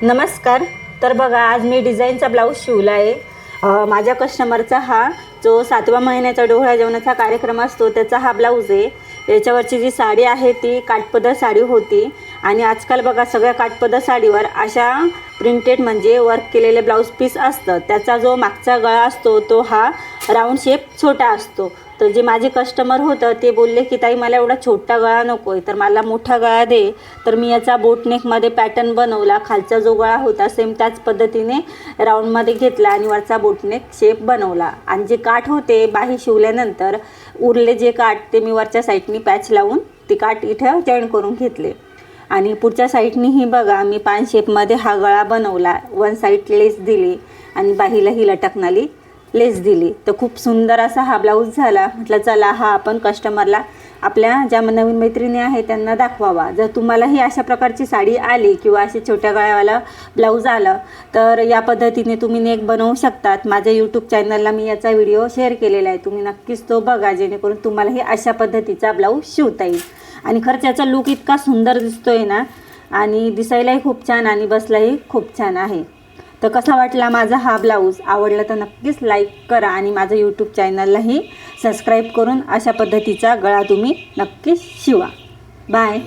नमस्कार. तर बघा, आज मी डिझाईनचा ब्लाऊज शिवला आहे. माझ्या कस्टमरचा हा जो 7व्या महिन्याचा डोहाळ्या जेवणाचा कार्यक्रम असतो त्याचा हा ब्लाऊज आहे. याच्यावरची जी साडी आहे ती काठपदर साडी होती आणि आजकाल बघा सगळ्या काठपदर साडीवर अशा प्रिंटेड म्हणजे वर्क केलेले ब्लाऊज पीस असतं. त्याचा जो मागचा गळा असतो तो हा राऊंड शेप छोटा असतो. तर जे माझे कस्टमर होतं ते बोलले की ताई मला एवढा छोटा गळा नको आहे, तर मला मोठा गळा दे. तर मी याचा बोटनेकमध्ये पॅटर्न बनवला. खालचा जो गळा होता सेम त्याच पद्धतीने राऊंडमध्ये घेतला आणि वरचा बोटनेक शेप बनवला. आणि जे काठ होते बाही शिवल्यानंतर उरले जे काठ ते मी वरच्या साईडनी पॅच लावून ते काठ इथं जॉईन करून घेतले. आणि पुढच्या साईडनीही बघा मी पान शेपमध्ये हा गळा बनवला. वन साईड लेस दिली आणि बाहीलाही लटकणारी लेस दिली. तर खूप सुंदर असा हा ब्लाऊज झाला. म्हटलं चला हा आपण कस्टमरला आपल्या ज्या नवीन मैत्रिणी आहेत त्यांना दाखवावा. जर तुम्हालाही अशा प्रकारची साडी आली किंवा असे छोट्या गळ्यावाला ब्लाऊज आलं तर या पद्धतीने तुम्ही नेक बनवू शकतात. माझ्या यूट्यूब चॅनलला मी याचा व्हिडिओ शेअर केलेला आहे, तुम्ही नक्कीच तो बघा जेणेकरून तुम्हालाही अशा पद्धतीचा ब्लाऊज शिवता येईल. आणि खरंच याचा लूक इतका सुंदर दिसतोय ना, आणि दिसायलाही खूप छान आणि बसलाही खूप छान आहे. तर कसा वाटला माझा हा ब्लाऊज? आवडला तर नक्कीच लाईक करा आणि माझं यूट्यूब चॅनललाही सबस्क्राईब करून अशा पद्धतीचा गळा तुम्ही नक्कीच शिवा. बाय.